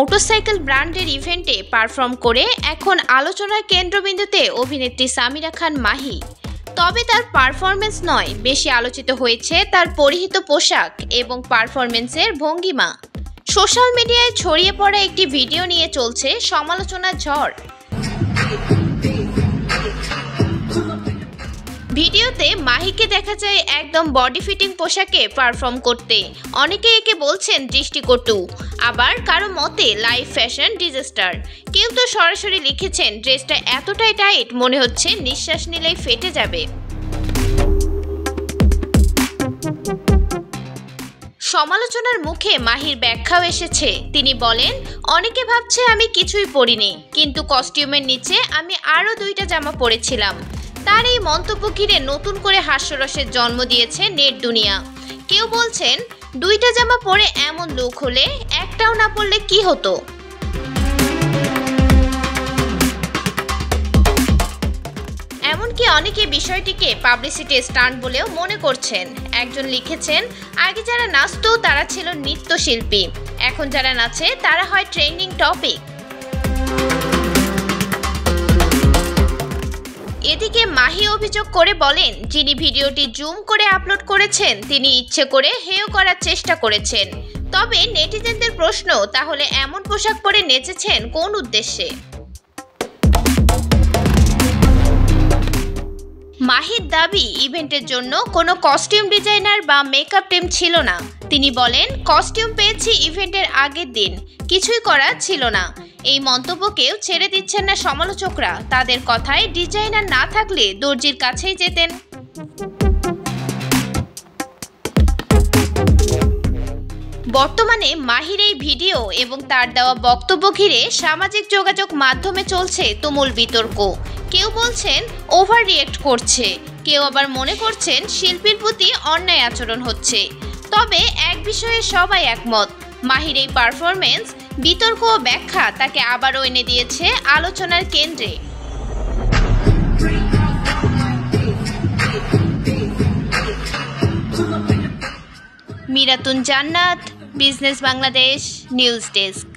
Motorcycle ব্র্যান্ডের ইভেন্টে perform করে এখন আলোচনার কেন্দ্রবিন্দুতে অভিনেত্রী সামিরা খান মাহি। তবে তার পারফরমেন্স নয়, বেশি আলোচিত হয়েছে তার পরিহিত পোশাক এবং পারফরমেন্সের ভঙ্গিমা। সোশ্যাল মিডিয়ায় ছড়িয়ে পড়া একটি ভিডিও নিয়ে চলছে সমালোচনার ঝড়। ভিডিওতে মাহিকে দেখা যায় একদম বডি ফিটিং পোশাকে পারফর্ম করতে। অনেকে একে বলছেন দৃষ্টিকটু, আবার কারো মতে লাইভ ফ্যাশন ডিজাস্টার। কেউ তো সরাসরি লিখেছেন ড্রেসটা এতটাই টাইট মনে হচ্ছে নিঃশ্বাস নিলেই ফেটে যাবে। সমালোচনার মুখে মাহির ব্যাখ্যাও এসেছে। তিনি বলেন, অনেকে ভাবছে আমি কিছুই পরিনি, কিন্তু কস্টিউমের নিচে আমি আরও 2টা জামা পরেছিলাম। তার এই মন্তব্য ঘিরে নতুন করে হাস্যরসের জন্ম দিয়েছে নেট দুনিয়া। কেউ বলছেন 2টা জামা পরে এমন লুক হলে একটাও না পরলে কি হতো। এমনকি অনেকে বিষয়টিকে পাবলিসিটি স্টান্ট বলেও মনে করছেন। একজন লিখেছেন, আগে যারা নাচতো তারা ছিল নৃত্যশিল্পী, এখন যারা নাচে তারা হয় ট্রেন্ডিং টপিক। এদিকে মাহি অভিযোগ করে বলেন, যিনি ভিডিওটি জুম করে আপলোড করেছেন তিনি ইচ্ছে করে হেয় করার চেষ্টা করেছেন। তবে নেটিজেনদের প্রশ্ন, তাহলে এমন পোশাক পরে নেচেছেন কোন উদ্দেশ্যে? মাহির দাবি, ইভেন্টের জন্য কোনো কস্টিউম ডিজাইনার বা মেকআপ টিম ছিল না। তিনি বলেন, কস্টিউম পেয়েছি ইভেন্টের আগের দিন, কিছুই করার ছিল না। এই মন্তব্যকেও ছেড়ে দিচ্ছেন না সমালোচকরা। তাদের কথায় ডিজাইনার না থাকলে দর্জির কাছেই যেতেন। বর্তমানে মাহির এই ভিডিও এবং তার দেওয়া বক্তব্য ঘিরে সামাজিক যোগাযোগ মাধ্যমে চলছে তুমুল বিতর্ক। কেউ বলছেন ওভার রিয়েক্ট করছে, কেউ আবার মনে করছেন শিল্পীর প্রতি অন্যায় আচরণ হচ্ছে। তবে এক বিষয়ে সবাই একমত, মাহির এই পারফরমেন্স, বিতর্ক ও ব্যাখ্যা তাকে আবারও এনে দিয়েছে আলোচনার কেন্দ্রে। মিরাতুন জান্নাত, বিজনেস বাংলাদেশ নিউজ ডেস্ক।